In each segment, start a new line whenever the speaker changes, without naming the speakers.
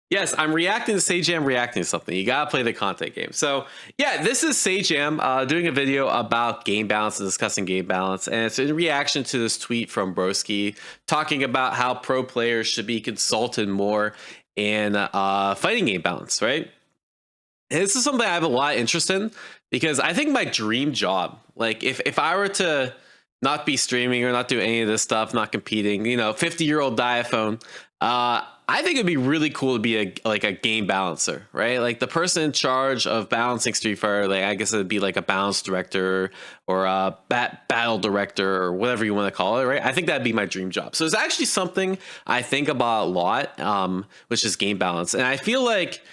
Yes, I'm reacting to Sajam reacting to something. You gotta play the content game. So yeah, this is Sajam doing a video about game balance and discussing game balance, and it's in reaction to this tweet from Broski talking about how pro players should be consulted more in fighting game balance, right? And this is something I have a lot of interest in because I think my dream job, like if I were to not be streaming or not do any of this stuff, not competing, 50-year-old Diaphone, I think it'd be really cool to be a game balancer, right? Like the person in charge of balancing Street Fighter, like I guess it'd be like a balance director or a battle director or whatever you want to call it, right? I think that'd be my dream job. So it's actually something I think about a lot, which is game balance, and I feel like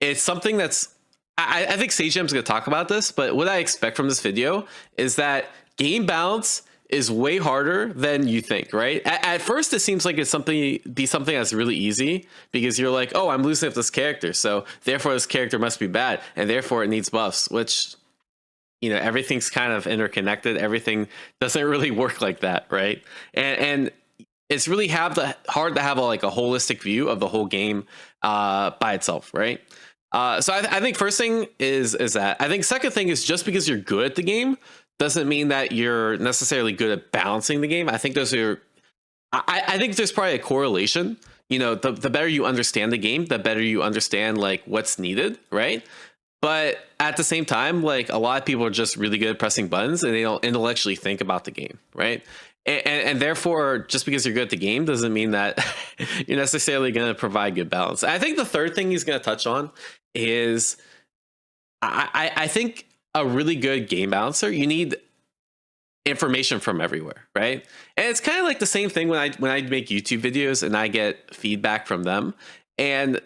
it's something that's I think Sajam's going to talk about this, but what I expect from this video is that game balance is way harder than you think, right? At first, it seems like it's something that's really easy because you're like, oh, I'm losing with this character, so therefore this character must be bad, and therefore it needs buffs, which, everything's kind of interconnected. Everything doesn't really work like that, right? And it's really hard to have a holistic view of the whole game by itself, right? So I think first thing is that. I think second thing is just because you're good at the game doesn't mean that you're necessarily good at balancing the game. I think I think there's probably a correlation. The better you understand the game, the better you understand like what's needed, right? But at the same time, like a lot of people are just really good at pressing buttons and they don't intellectually think about the game, right? And therefore, just because you're good at the game doesn't mean that you're necessarily going to provide good balance. I think the third thing he's going to touch on is I think a really good game balancer, you need information from everywhere, right? And it's kind of like the same thing when I make YouTube videos and I get feedback from them, and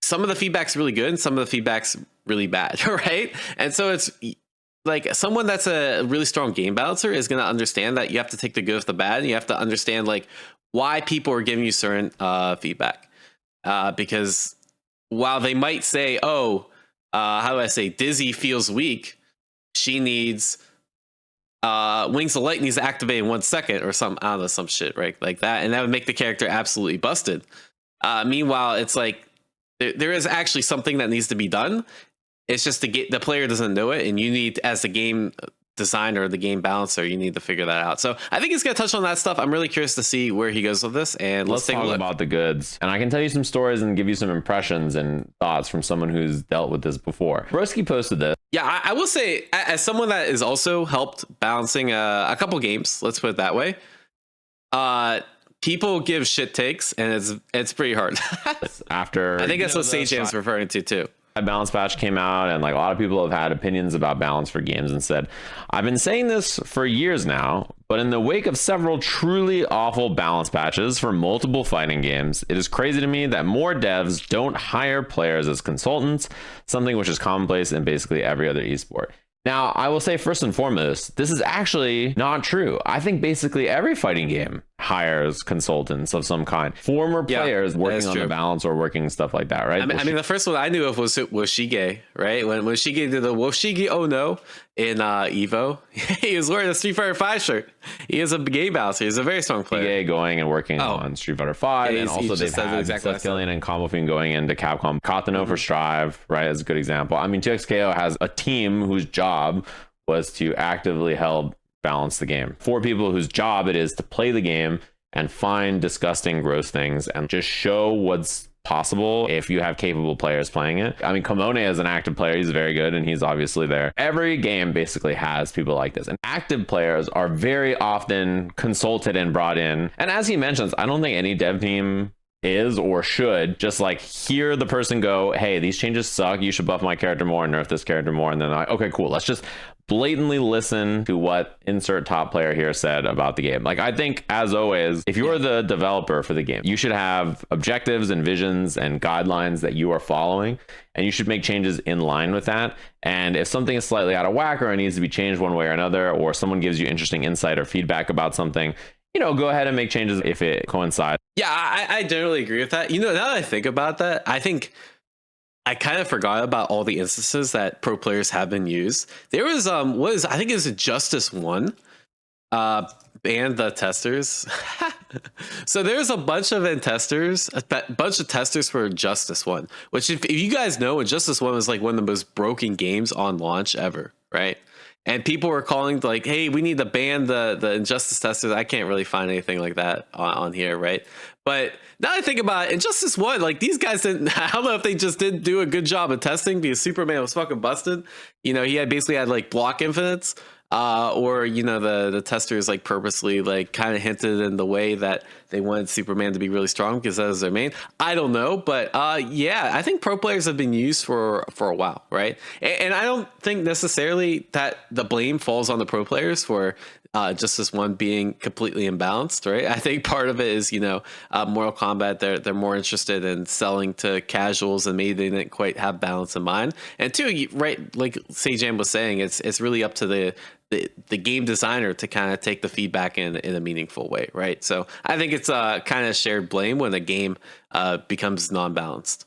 some of the feedback's really good and some of the feedback's really bad, right? And so it's like someone that's a really strong game balancer is going to understand that you have to take the good with the bad, and you have to understand like why people are giving you certain feedback, because while they might say, oh, how do I say, Dizzy feels weak, she needs Wings of Light needs to activate in 1 second or some, I don't know, some shit, right? Like that. And that would make the character absolutely busted. Meanwhile, it's like there is actually something that needs to be done. It's just the player doesn't know it. And you need, as the game designer, the game balancer, you need to figure that out. So I think he's going to touch on that stuff. I'm really curious to see where he goes with this. And let's take a look
about the goods. And I can tell you some stories and give you some impressions and thoughts from someone who's dealt with this before. Broski posted this.
Yeah, I will say, as someone that has also helped balancing a couple games, let's put it that way, people give shit takes, and it's pretty hard.
After
I think that's what Sajam's referring to too.
Balance patch came out, and like a lot of people have had opinions about balance for games and said, I've been saying this for years now, but in the wake of several truly awful balance patches for multiple fighting games, it is crazy to me that more devs don't hire players as consultants, something which is commonplace in basically every other esport. Now, I will say first and foremost, this is actually not true. I think basically every fighting game hires consultants of some kind, former players working on the balance or working stuff like that, right?
I mean, the first one I knew of was Shige, right? When Shige did the Shige oh no in Evo, he was wearing a Street Fighter 5 shirt. He is a game balancer. He's a very strong player.
Shige going and working on Street Fighter 5, and also they've had Seth Killian and Combo Fiend going into Capcom. Katano for Strive, right, as a good example. I mean, TXKO has a team whose job was to actively help balance the game. 4 people whose job it is to play the game and find disgusting, gross things and just show what's possible if you have capable players playing it. I mean, Komone is an active player. He's very good, and he's obviously there. Every game basically has people like this, and active players are very often consulted and brought in. And as he mentions, I don't think any dev team is or should just like hear the person go, hey, these changes suck, you should buff my character more and nerf this character more, and then like, okay, cool, let's just blatantly listen to what insert top player here said about the game. Like, I think, as always, if you're the developer for the game, you should have objectives and visions and guidelines that you are following, and you should make changes in line with that. And if something is slightly out of whack or it needs to be changed one way or another, or someone gives you interesting insight or feedback about something, go ahead and make changes if it coincides.
Yeah, I generally agree with that. Now that I think about that, I think I kind of forgot about all the instances that pro players have been used. There was I think it was a Justice 1. banned the testers. So there's a bunch of testers, for Injustice 1, which if you guys know, Injustice 1 was like one of the most broken games on launch ever, right? And people were calling like, hey, we need to ban the Injustice testers. I can't really find anything like that on here, right? But now I think about it, Injustice 1, like these guys didn't, I don't know if they just didn't do a good job of testing because Superman was fucking busted. You know, he basically had like block infinites. Or you know, the testers like purposely like kind of hinted in the way that they wanted Superman to be really strong because that was their main. I don't know, but yeah, I think pro players have been used for a while, right? And I don't think necessarily that the blame falls on the pro players for Justice 1 being completely imbalanced, right? I think part of it is, you know, Mortal Kombat, they're more interested in selling to casuals and maybe they didn't quite have balance in mind. And two, right, like Sajam was saying, it's really up to the game designer to kind of take the feedback in a meaningful way, right? So I think it's kind of shared blame when the game becomes non-balanced.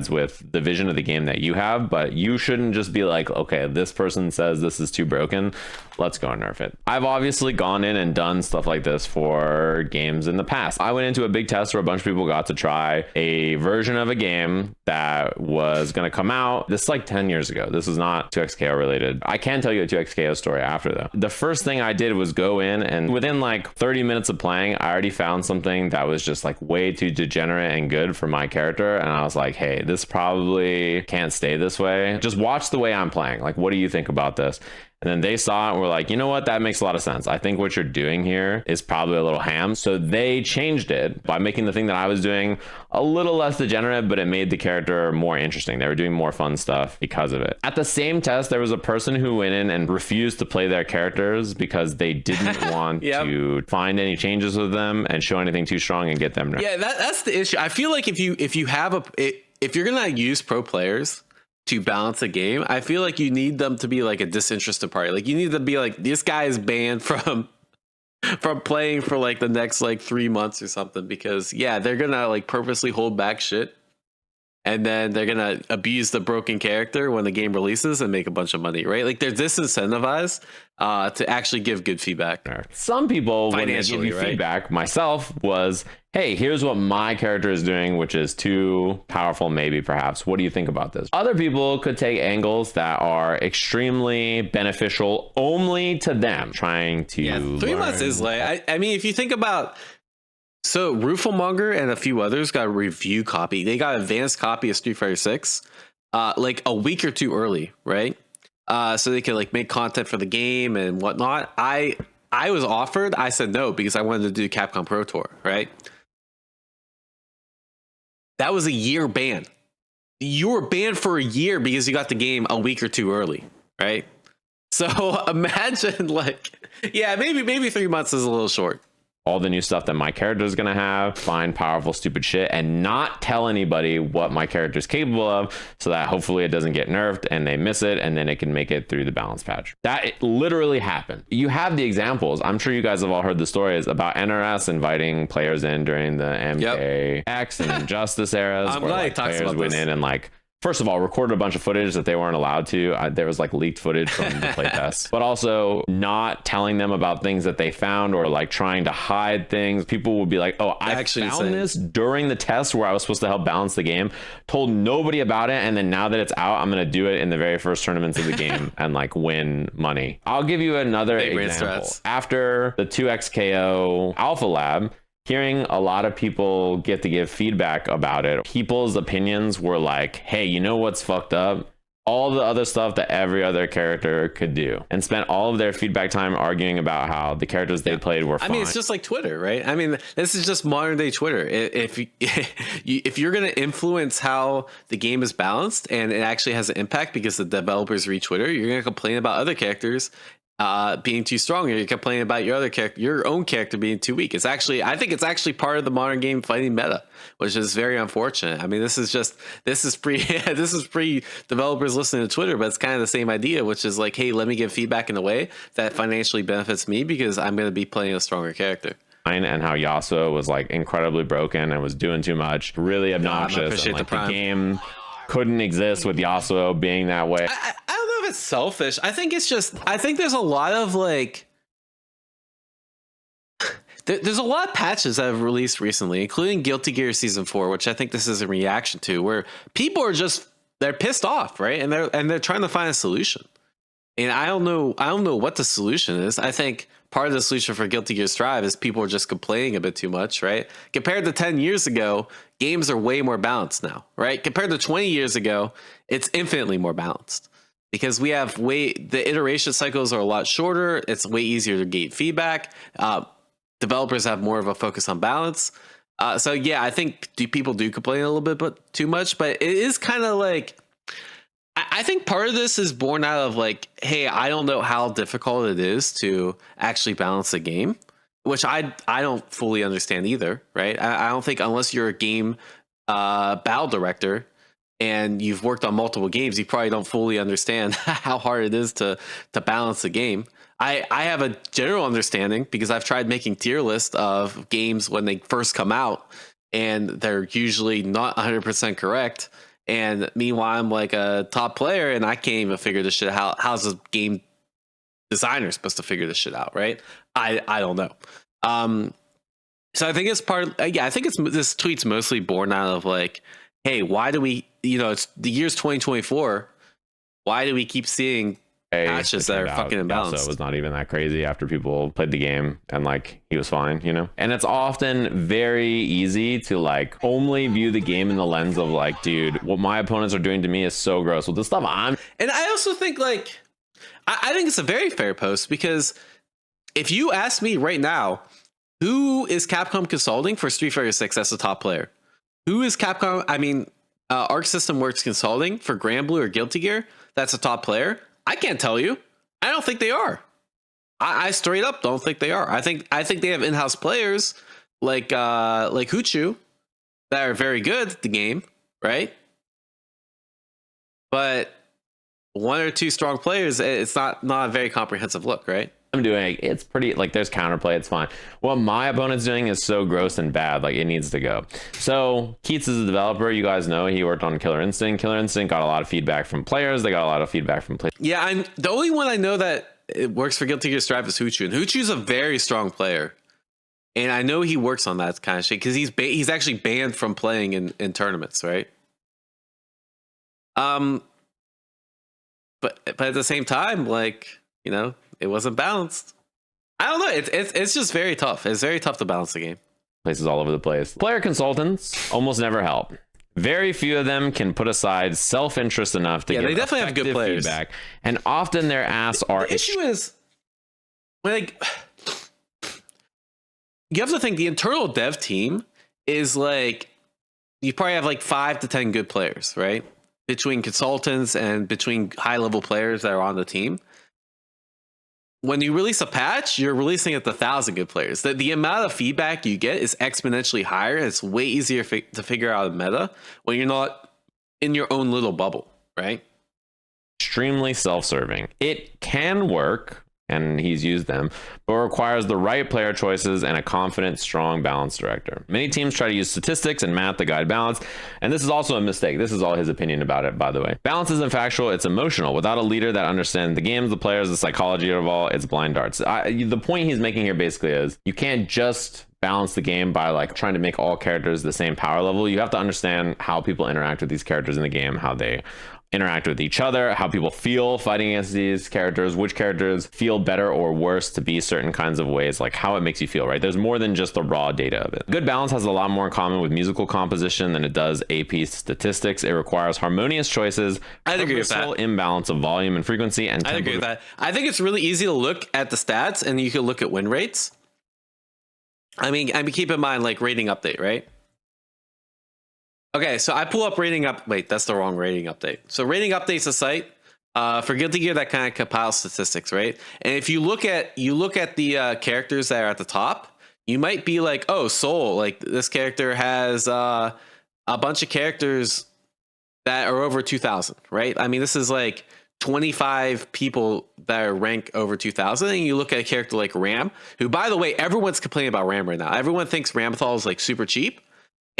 With the vision of the game that you have, but you shouldn't just be like, okay, this person says this is too broken, let's go nerf it. I've obviously gone in and done stuff like this for games in the past. I went into a big test where a bunch of people got to try a version of a game that was going to come out. This is like 10 years ago. This is not 2XKO related. I can tell you a 2XKO story after though. The first thing I did was go in and within like 30 minutes of playing, I already found something that was just like way too degenerate and good for my character. And I was like, hey, this probably can't stay this way. Just watch the way I'm playing. Like, what do you think about this? And then they saw it and were like, you know what? That makes a lot of sense. I think what you're doing here is probably a little ham. So they changed it by making the thing that I was doing a little less degenerate, but it made the character more interesting. They were doing more fun stuff because of it. At the same test, there was a person who went in and refused to play their characters because they didn't want to find any changes with them and show anything too strong and get them.
Yeah, that's the issue. I feel like if you're gonna use pro players to balance a game, I feel like you need them to be like a disinterested party. Like you need to be like, this guy is banned from playing for like the next like 3 months or something, because yeah, they're gonna like purposely hold back shit and then they're gonna abuse the broken character when the game releases and make a bunch of money, right? Like they're disincentivized to actually give good feedback.
Some people, when they give you feedback, myself, was, hey, here's what my character is doing, which is too powerful, maybe, perhaps. What do you think about this? Other people could take angles that are extremely beneficial only to them, trying to
3 months is like, I mean, if you think about, so Rooflemonger and a few others got a review copy. They got an advanced copy of Street Fighter 6 like a week or two early, right? So they could like make content for the game and whatnot. I was offered, I said no because I wanted to do Capcom Pro Tour, right? That was a year ban. You were banned for a year because you got the game a week or two early, right? So imagine like, yeah, maybe 3 months is a little short.
All the new stuff that my character is going to have, find powerful, stupid shit, and not tell anybody what my character is capable of, so that hopefully it doesn't get nerfed and they miss it, and then it can make it through the balance patch. That it literally happened. You have the examples. I'm sure you guys have all heard the stories about NRS inviting players in during the MKX and Injustice eras.
I'm glad he talks about
went in and like, first of all, recorded a bunch of footage that they weren't allowed to. There was like leaked footage from the playtest, but also not telling them about things that they found or like trying to hide things. People would be like, oh, I found this during the test where I was supposed to help balance the game, told nobody about it. And then now that it's out, I'm going to do it in the very first tournaments of the game and like win money. I'll give you another example. After the 2XKO Alpha Lab, hearing a lot of people get to give feedback about it, people's opinions were like, hey, you know what's fucked up? All the other stuff that every other character could do, and spent all of their feedback time arguing about how the characters they played were fine.
I mean, it's just like Twitter, right? I mean, this is just modern day Twitter. If you're going to influence how the game is balanced and it actually has an impact because the developers read Twitter, you're going to complain about other characters being too strong, or you're complaining about your own character being too weak. It's actually, I think it's actually part of the modern game fighting meta, which is very unfortunate. I mean, this is pre developers listening to Twitter, but it's kind of the same idea, which is like, hey, let me give feedback in a way that financially benefits me because I'm going to be playing a stronger character.
And how Yasuo was like incredibly broken and was doing too much, really obnoxious, and like the game couldn't exist with Yasuo being that way.
I don't know if it's selfish. I think there's a lot of like, there's a lot of patches that have released recently, including Guilty Gear Season 4, which I think this is a reaction to, where people are just, they're pissed off, right? And they're trying to find a solution. And I don't know what the solution is. I think part of the solution for Guilty Gear Strive is people are just complaining a bit too much, right? Compared to 10 years ago, games are way more balanced now, right? Compared to 20 years ago, it's infinitely more balanced because we have the iteration cycles are a lot shorter. It's way easier to gate feedback. Developers have more of a focus on balance. So yeah, I think people do complain a little bit but too much, but it is kind of like, I think part of this is born out of like, hey, I don't know how difficult it is to actually balance a game, which I don't fully understand either, right? I don't think unless you're a game battle director and you've worked on multiple games, you probably don't fully understand how hard it is to balance a game. I have a general understanding because I've tried making tier lists of games when they first come out, and they're usually not 100% correct. And meanwhile, I'm like a top player and I can't even figure this shit out. How's a game designer supposed to figure this shit out, right? I don't know. So I think it's I think this tweet's mostly born out of like, hey, why do we, it's the year's 2024. Why do we keep seeing patches that are fucking imbalanced?
So it was not even that crazy after people played the game and like he was fine, and it's often very easy to like only view the game in the lens of like, dude, what my opponents are doing to me is so gross. Well, the stuff
and I also think like, I think it's a very fair post because if you ask me right now, who is Capcom consulting for Street Fighter 6 as a top player? Who is Capcom? I mean, Arc System Works consulting for Grand Blue or Guilty Gear? That's a top player. I can't tell you. I don't think they are. I straight up don't think they are. I think they have in-house players like Hoochu that are very good at the game, right? But one or two strong players, it's not a very comprehensive look, right?
I'm doing, it's pretty, like, there's counterplay, it's fine. What my opponent's doing is so gross and bad, like, it needs to go. So Keats is a developer, you guys know, he worked on Killer Instinct. Killer Instinct got a lot of feedback from players, they got a lot of feedback from players.
Yeah, the only one I know that it works for Guilty Gear Strive is Hoochu, and Hoochu's a very strong player. And I know he works on that kind of shit, because he's actually banned from playing in tournaments, right? But at the same time, like, it wasn't balanced. I don't know. It's just very tough. It's very tough to balance the game.
Places all over the place. Player consultants almost never help. Very few of them can put aside self-interest enough to give
they definitely have good players.
Feedback, and often their asks are.
The issue is, like, you have to think the internal dev team is like, you probably have like 5 to 10 good players, right? Between consultants and between high-level players that are on the team. When you release a patch, you're releasing it to 1,000 good players. The amount of feedback you get is exponentially higher. It's way easier to figure out a meta when you're not in your own little bubble, right?
Extremely self-serving. It can work, and he's used them, but requires the right player choices and a confident, strong balance director. Many teams try to use statistics and math to guide balance, and this is also a mistake. This is all his opinion about it, by the way. Balance isn't factual, it's emotional. Without a leader that understands the games, the players, the psychology of all, it's blind darts. The point he's making here basically is, you can't just balance the game by like trying to make all characters the same power level. You have to understand how people interact with these characters in the game, how they interact with each other, how people feel fighting against these characters, which characters feel better or worse to be certain kinds of ways, like how it makes you feel, right? There's more than just the raw data of it. Good balance has a lot more in common with musical composition than it does AP statistics. It requires harmonious choices.
I'd agree with that.
Imbalance of volume and frequency. And
I'd agree with that. I think it's really easy to look at the stats and you can look at win rates. I mean, keep in mind, like, rating update, right? Okay, so I pull up rating up. Wait, that's the wrong rating update. So rating update's a site for Guilty Gear that kind of compiles statistics, right? And if you look at the characters that are at the top, you might be like, oh, Soul, like this character has a bunch of characters that are over 2,000, right? I mean, this is like 25 people that are ranked over 2,000, and you look at a character like Ram, who, by the way, everyone's complaining about Ram right now. Everyone thinks Ramthal is like super cheap.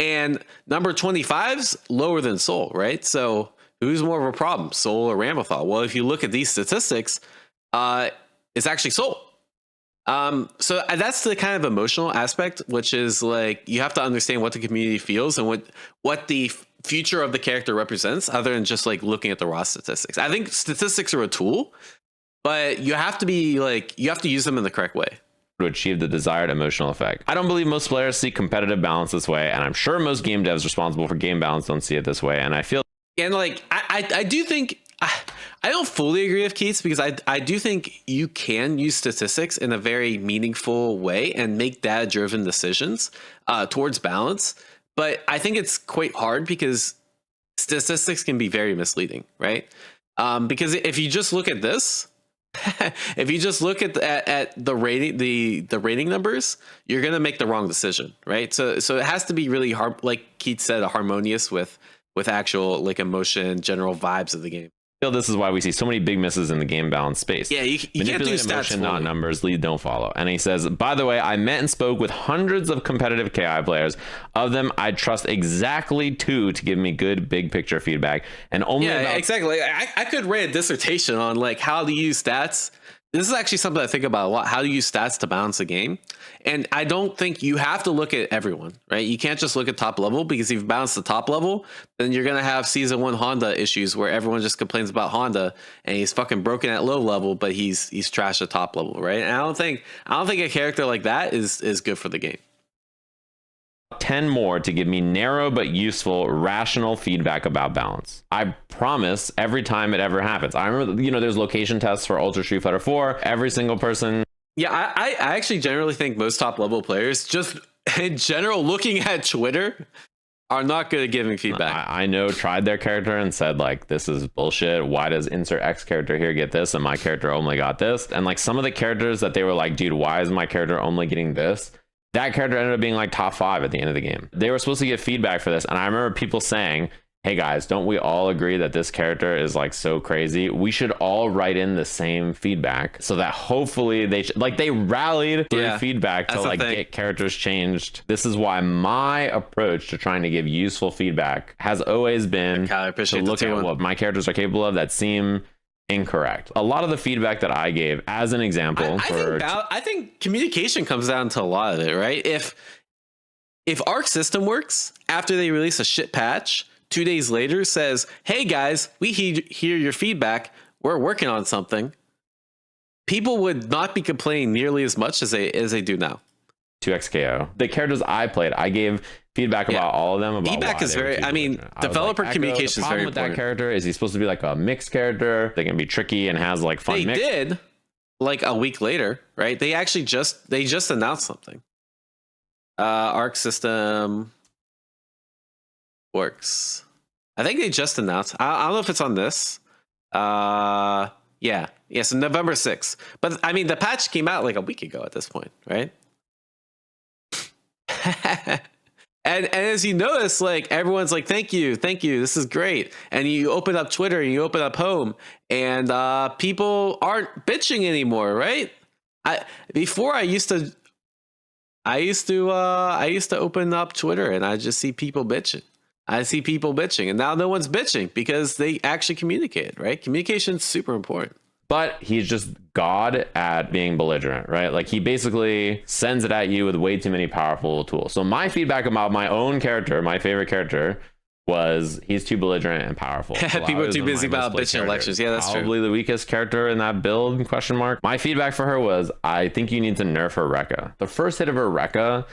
And number 25's lower than Soul, right? So who's more of a problem, Soul or Ramthal? Well, if you look at these statistics, it's actually Soul. So that's the kind of emotional aspect, which is like you have to understand what the community feels and what the future of the character represents, other than just like looking at the raw statistics. I think statistics are a tool, but you have to use them in the correct way
to achieve the desired emotional effect. I don't believe most players see competitive balance this way, and I'm sure most game devs responsible for game balance don't see it this way. And I feel,
and like I do think. I don't fully agree with Keats, because I do think you can use statistics in a very meaningful way and make data-driven decisions towards balance. But I think it's quite hard because statistics can be very misleading, right? Because if you just look at this, if you just look at the rating, the rating numbers, you're gonna make the wrong decision, right? So it has to be really hard, like Keats said, harmonious with actual like emotion, general vibes of the game.
This is why we see so many big misses in the game balance space.
Yeah, you can't do stats,
emotion, not numbers. Lead, don't follow. And he says, by the way, I met and spoke with hundreds of competitive KI players. Of them, I trust exactly 2 to give me good big picture feedback. And only
exactly. I could write a dissertation on like how to use stats. This is actually something I think about a lot. How to use stats to balance a game. And I don't think you have to look at everyone, right? You can't just look at top level, because if you balance the top level, then you're going to have season 1 Honda issues where everyone just complains about Honda and he's fucking broken at low level, but he's trash at top level, right? And I don't think a character like that is good for the game.
10 more to give me narrow but useful rational feedback about balance. I promise every time it ever happens. I remember, there's location tests for Ultra Street Fighter 4. Every single person.
Yeah, I actually generally think most top level players, just in general, looking at Twitter, are not good at giving feedback.
I know tried their character and said like, this is bullshit. Why does insert X character here get this and my character only got this? And like some of the characters that they were like, dude, why is my character only getting this? That character ended up being like top 5 at the end of the game. They were supposed to get feedback for this. And I remember people saying, hey guys, don't we all agree that this character is like so crazy? We should all write in the same feedback so that hopefully they rallied through feedback to like get characters changed. This is why my approach to trying to give useful feedback has always been to look at what my characters are capable of that seem incorrect. A lot of the feedback that I gave as an example,
I think communication comes down to a lot of it, right? If Arc System Works, after they release a shit patch, 2 days later says, hey guys, we hear your feedback, we're working on something, people would not be complaining nearly as much as they do now.
2XKO. The characters I played, I gave feedback about all of them. About
feedback is very, developer communication is very important. The problem with
that character is he's supposed to be like a mixed character. They can be tricky and has like fun mix.
They did like a week later, right? They actually just announced something. Arc System Works. I think they just announced. I don't know if it's on this. So November 6th. But I mean, the patch came out like a week ago at this point, right? and as you notice, like everyone's like, thank you, this is great. And you open up Twitter and you open up home, and people aren't bitching anymore, right? Before I used to open up Twitter and I just see people bitching. And now no one's bitching because they actually communicate, right? Communication is super important.
But he's just God at being belligerent, right? Like he basically sends it at you with way too many powerful tools. So my feedback about my own character, my favorite character, was he's too belligerent and powerful.
People are too busy about bitching elections. Yeah, that's
probably the weakest character in that build, ? My feedback for her was, I think you need to nerf her Rekka. The first hit of her Rekka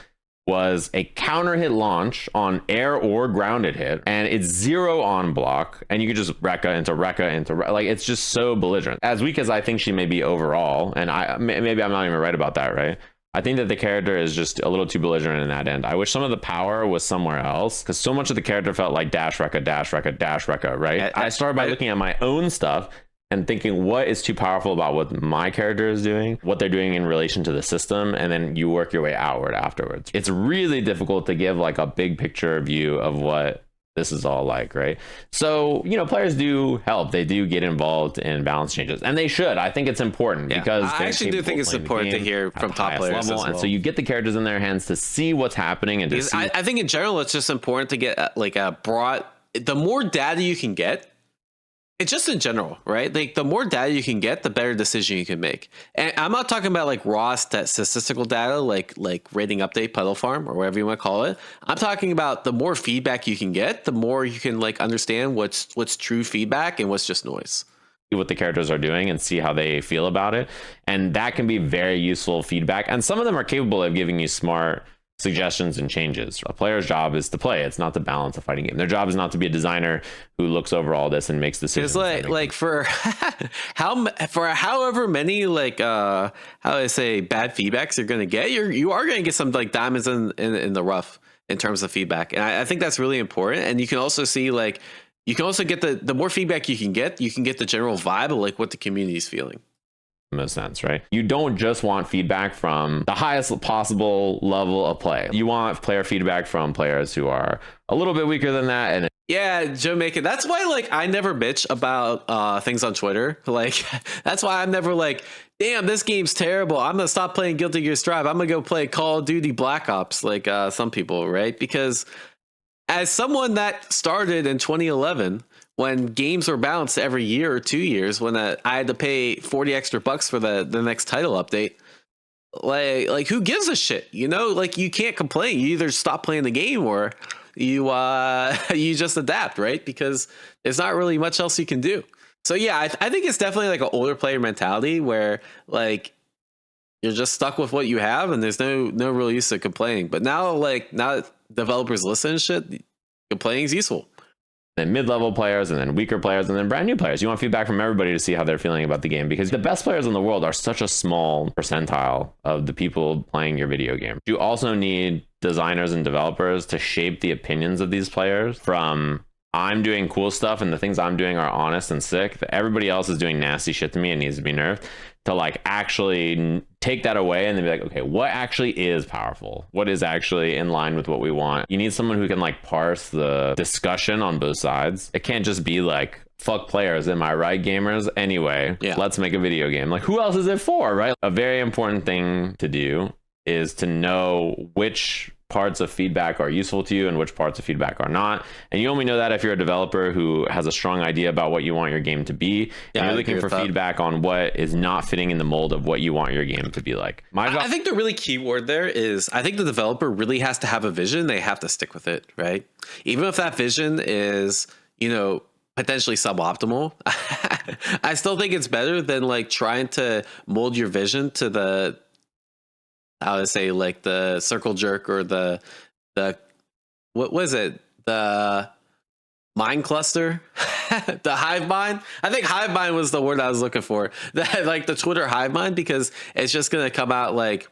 was a counter hit launch on air or grounded hit, and it's 0 on block, and you could just Rekka into like it's just so belligerent. As weak as I think she may be overall, and maybe I'm not even right about that, right? I think that the character is just a little too belligerent in that end. I wish some of the power was somewhere else, because so much of the character felt like dash Rekka, right? I started by looking at my own stuff and thinking what is too powerful about what my character is doing, what they're doing in relation to the system, and then you work your way outward afterwards. It's really difficult to give like a big picture view of what this is all like, right? So, players do help. They do get involved in balance changes, and they should. I think it's important because
I actually do think it's important to hear from top players level,
and so you get the characters in their hands to see what's happening, and to see.
I think in general, it's just important to get like a broad. The more data you can get, It's just in general, right? Like the more data you can get, the better decision you can make. And I'm not talking about like raw statistical data, like rating update, puddle farm, or whatever you want to call it. I'm talking about the more feedback you can get, the more you can like understand what's true feedback and what's just noise.
What the characters are doing and see how they feel about it. And that can be very useful feedback. And some of them are capable of giving you smart suggestions and changes. A player's job is to play. It's not to balance a fighting game. Their job is not to be a designer who looks over all this and makes decisions.
It's like for however many like how do I say bad feedbacks you're gonna get, you are gonna get some like diamonds in the rough in terms of feedback. And I think that's really important. And you can also see like you can also get the more feedback you can get the general vibe of like what the community is feeling.
Most sense, right? You don't just want feedback from the highest possible level of play. You want player feedback from players who are a little bit weaker than that. And
yeah, Joe Macon. That's why like I never bitch about things on Twitter. Like that's why I'm never like, damn, this game's terrible, I'm gonna stop playing Guilty Gear Strive, I'm gonna go play Call of Duty Black Ops, like some people, right? Because as someone that started in 2011 when games were balanced every year or 2 years, when I had to pay $40 extra for the next title update, like who gives a shit? You know, like you can't complain. You either stop playing the game or you you just adapt, right? Because there's not really much else you can do. So yeah, I think it's definitely like an older player mentality where like you're just stuck with what you have and there's no real use of complaining. But now that developers listen and shit, complaining is useful.
Then mid-level players, and then weaker players, and then brand new players. You want feedback from everybody to see how they're feeling about the game, because the best players in the world are such a small percentile of the people playing your video game. You also need designers and developers to shape the opinions of these players from I'm doing cool stuff and the things I'm doing are honest and sick, that everybody else is doing nasty shit to me and needs to be nerfed, to like actually take that away and then be like, okay, what actually is powerful? What is actually in line with what we want? You need someone who can like parse the discussion on both sides. It can't just be like, fuck players, am I right, gamers? Anyway, yeah, let's make a video game. Like, who else is it for, right? A very important thing to do is to know which parts of feedback are useful to you and which parts of feedback are not. And you only know that if you're a developer who has a strong idea about what you want your game to be. Yeah, and you're looking for feedback on what is not fitting in the mold of what you want your game to be like.
I think the really key word there is, I think the developer really has to have a vision. They have to stick with it, right? Even if that vision is, you know, potentially suboptimal, I still think it's better than like trying to mold your vision to the, how to say, like the circle jerk or the what was it, the mind cluster, the hive mind. I think hive mind was the word I was looking for. That like the Twitter hive mind, because it's just gonna come out like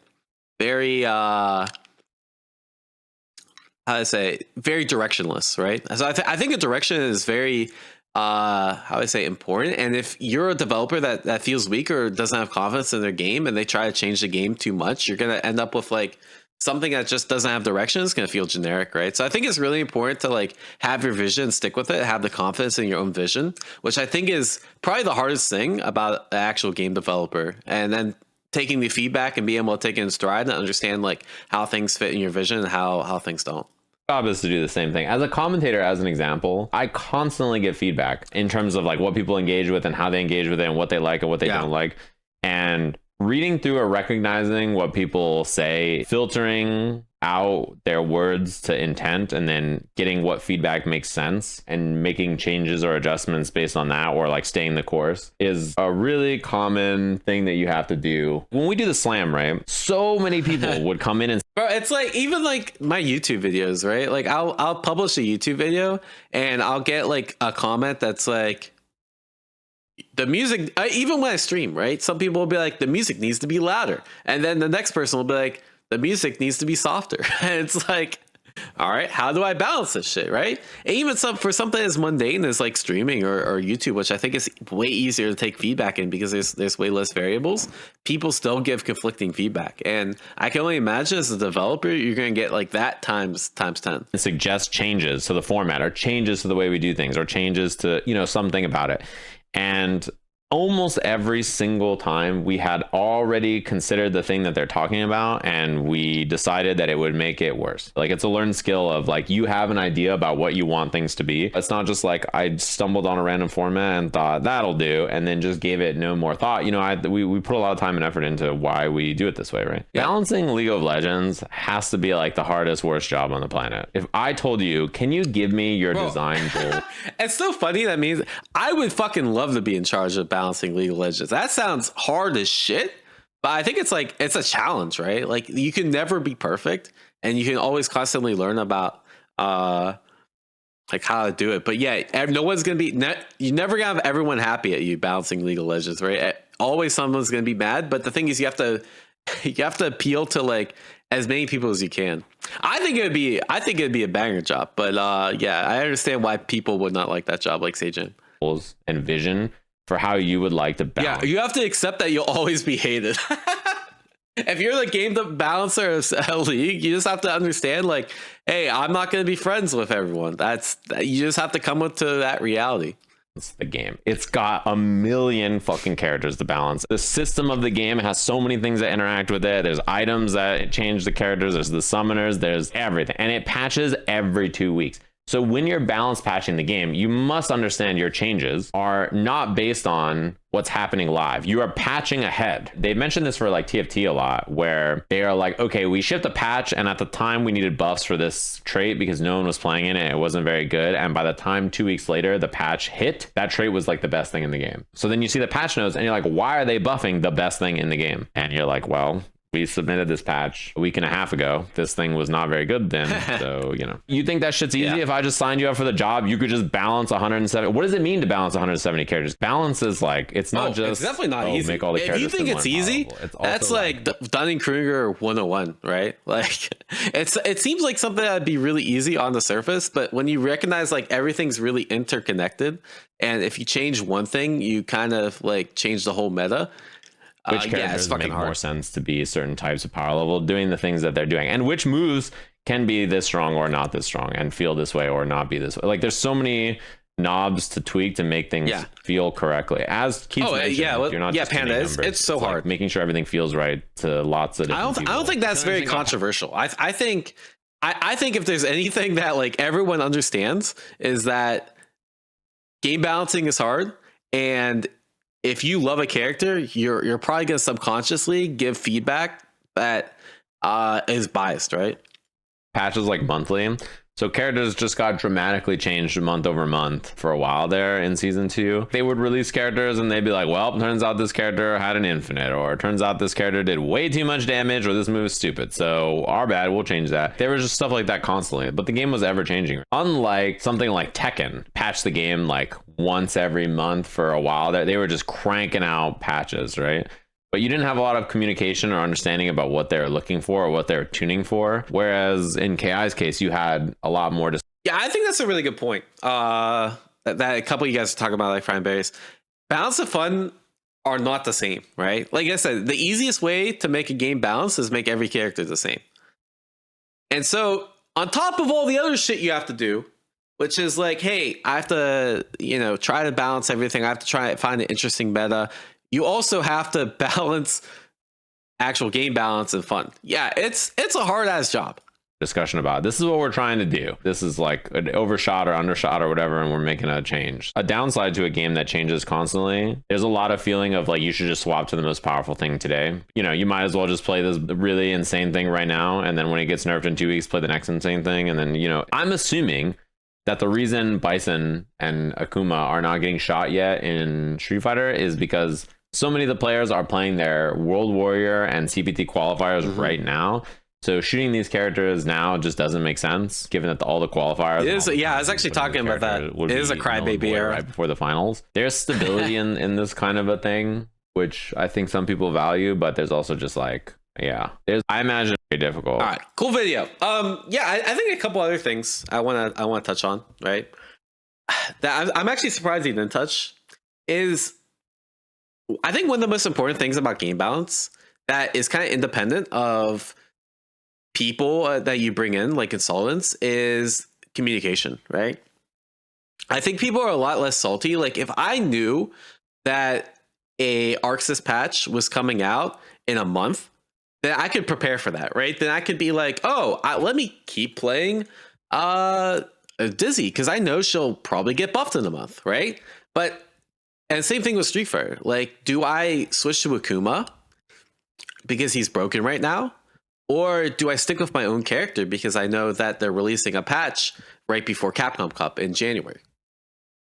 very how to say, very directionless, right? So I think the direction is very how I say, important. And if you're a developer that feels weak or doesn't have confidence in their game and they try to change the game too much, you're going to end up with like something that just doesn't have direction. It's going to feel generic, right? So I think it's really important to like have your vision, stick with it, have the confidence in your own vision, which I think is probably the hardest thing about an actual game developer. And then taking the feedback and being able to take it in stride and understand like how things fit in your vision and how things don't.
Job is to do the same thing. As a commentator, as an example, I constantly get feedback in terms of like what people engage with and how they engage with it and what they like and what they don't like. And reading through or recognizing what people say, filtering out their words to intent, and then getting what feedback makes sense and making changes or adjustments based on that, or like staying the course, is a really common thing that you have to do. When we do the slam, right, so many people would come in and
bro, it's like even like my YouTube videos, right? Like I'll publish a YouTube video and I'll get like a comment that's like, the music, even when I stream, right, some people will be like, the music needs to be louder, and then the next person will be like, the music needs to be softer. And it's like, all right, how do I balance this shit, right? And even for something as mundane as like streaming or YouTube, which I think is way easier to take feedback in because there's way less variables, people still give conflicting feedback. And I can only imagine as a developer, you're going to get like that times 10.
It suggests changes to the format or changes to the way we do things or changes to, you know, something about it. And almost every single time we had already considered the thing that they're talking about, and we decided that it would make it worse. Like, it's a learned skill of like, you have an idea about what you want things to be. It's not just like I stumbled on a random format and thought that'll do, and then just gave it no more thought. You know, we put a lot of time and effort into why we do it this way, right? Yeah. Balancing League of Legends has to be like the hardest, worst job on the planet. If I told you, can you give me your design goal?
It's so funny. That means I would fucking love to be in charge of balancing League of Legends. That sounds hard as shit, but I think it's like, it's a challenge, right? Like, you can never be perfect, and you can always constantly learn about like how to do it. But yeah, no one's gonna be you never gonna have everyone happy at you balancing League of Legends, right? Always someone's gonna be mad, but the thing is, you have to appeal to like as many people as you can. I think it'd be a banger job, but yeah, I understand why people would not like that job, like Sajin.
And vision for how you would like to balance.
Yeah, you have to accept that you'll always be hated. If you're the game balancer of a league, you just have to understand, like, hey, I'm not going to be friends with everyone. You just have to come up to that reality.
It's the game. It's got a million fucking characters to balance. The system of the game has so many things that interact with it. There's items that change the characters. There's the summoners. There's everything. And it patches every 2 weeks. So when you're balance patching the game, you must understand your changes are not based on what's happening live. You are patching ahead. They mentioned this for like TFT a lot, where they are like, okay, we shipped a patch, and at the time we needed buffs for this trait because no one was playing in it. It wasn't very good. And by the time 2 weeks later the patch hit, that trait was like the best thing in the game. So then you see the patch notes and you're like, why are they buffing the best thing in the game? And you're like, well, we submitted this patch a week and a half ago. This thing was not very good then. So, you know, you think that shit's easy? Yeah. If I just signed you up for the job, you could just balance 170. What does it mean to balance 170 characters? Balance is like, it's not just,
it's definitely not easy.
Make all the
if you think it's easy, that's like Dunning-Kruger 101, right? Like, it seems like something that'd be really easy on the surface, but when you recognize like everything's really interconnected, and if you change one thing, you kind of like change the whole meta.
Which characters make more sense to be certain types of power level, doing the things that they're doing, and which moves can be this strong or not this strong, and feel this way or not be this way. Like, there's so many knobs to tweak to make things feel correctly. As Keith mentioned, you're not just
Panda, it's so hard.
Like making sure everything feels right to lots of different people.
I don't think that's very controversial. I think if there's anything that like everyone understands, is that game balancing is hard, and if you love a character, you're probably going to subconsciously give feedback that is biased, right?
Patches like monthly. So characters just got dramatically changed month over month for a while there in season 2. They would release characters and they'd be like, well, turns out this character had an infinite, or turns out this character did way too much damage, or this move is stupid. So our bad, we'll change that. There was just stuff like that constantly, but the game was ever changing. Unlike something like Tekken, patched the game like once every month for a while there. They were just cranking out patches, right? But you didn't have a lot of communication or understanding about what they're looking for or what they're tuning for. Whereas in KI's case, you had a lot more to.
Yeah, I think that's a really good point. That a couple of you guys are talking about, like Frying Berries. Balance and fun are not the same, right? Like I said, the easiest way to make a game balanced is make every character the same. And so on top of all the other shit you have to do, which is like, hey, I have to, try to balance everything. I have to try to find an interesting meta. You also have to balance actual game balance and fun. Yeah, it's a hard ass job.
Discussion about this is what we're trying to do. This is like an overshot or undershot or whatever, and we're making a change. A downside to a game that changes constantly, there's a lot of feeling of like, you should just swap to the most powerful thing today. You might as well just play this really insane thing right now, and then when it gets nerfed in 2 weeks, play the next insane thing. And then I'm assuming that the reason Bison and Akuma are not getting shot yet in Street Fighter is because so many of the players are playing their World Warrior and CPT qualifiers right now. So shooting these characters now just doesn't make sense, given that all the qualifiers.
It is, I was actually talking about that. It is a crybaby era
right before the finals. There's stability in this kind of a thing, which I think some people value, but there's also just like, I imagine it's very difficult.
All right, cool video. I think a couple other things I want to touch on, right? That I'm actually surprised he didn't touch is, I think one of the most important things about game balance that is kind of independent of people that you bring in, like consultants, is communication, right? I think people are a lot less salty. Like, if I knew that a Arxis patch was coming out in a month, then I could prepare for that, right? Then I could be like, oh, let me keep playing Dizzy because I know she'll probably get buffed in a month, right? But and same thing with Street Fighter. Like, do I switch to Akuma because he's broken right now? Or do I stick with my own character because I know that they're releasing a patch right before Capcom Cup in January?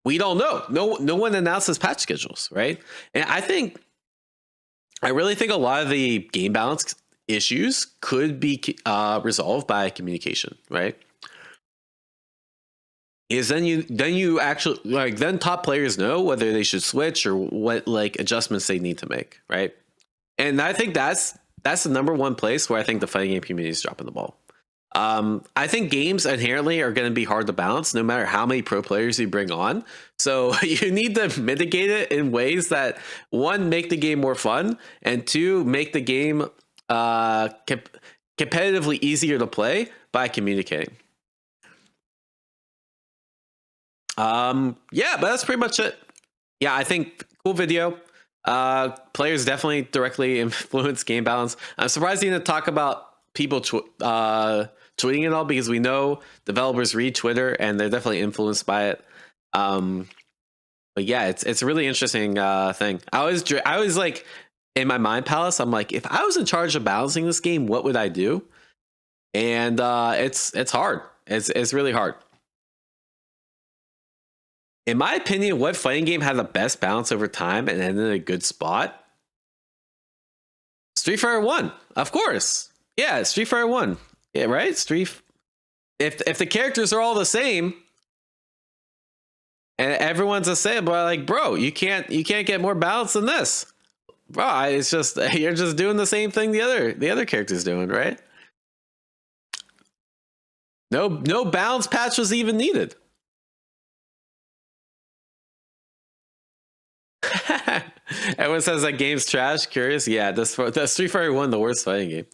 We don't know. No one announces patch schedules, right? And I really think a lot of the game balance issues could be resolved by communication, right? Is then you actually then top players know whether they should switch or what like adjustments they need to make, right? And I think that's the number one place where I think the fighting game community is dropping the ball. I think games inherently are going to be hard to balance no matter how many pro players you bring on. So you need to mitigate it in ways that, one, make the game more fun, and two, make the game competitively easier to play by communicating. Yeah, but that's pretty much it. Yeah, I think cool video. Players definitely directly influence game balance. I'm surprised you didn't talk about people tweeting it all because we know developers read Twitter and they're definitely influenced by it. But yeah, it's a really interesting thing. I was like in my mind palace. I'm like, if I was in charge of balancing this game, what would I do? And it's hard. It's really hard. In my opinion, what fighting game had the best balance over time and ended in a good spot? Street Fighter 1, of course. Yeah, Street Fighter 1. Yeah, right? If the characters are all the same and everyone's the same, but like, bro, you can't get more balance than this. Bro, it's just you're just doing the same thing the other character's doing, right? No balance patch was even needed. Everyone says that game's trash. Curious? Yeah, the Street Fighter 1, the worst fighting game.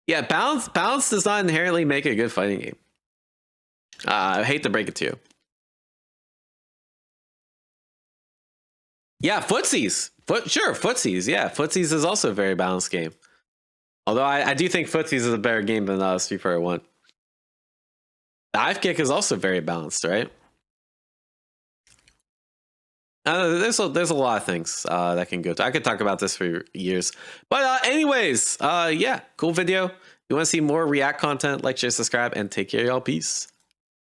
Yeah, balance does not inherently make a good fighting game. I hate to break it to you. Yeah, Footsies. Footsies. Yeah, Footsies is also a very balanced game. Although I do think Footsies is a better game than Street Fighter 1. Dive Kick is also very balanced, right? There's a lot of things that can go to. I could talk about this for years. But anyways, yeah, cool video. You want to see more React content, like, share, subscribe, and take care, y'all. Peace.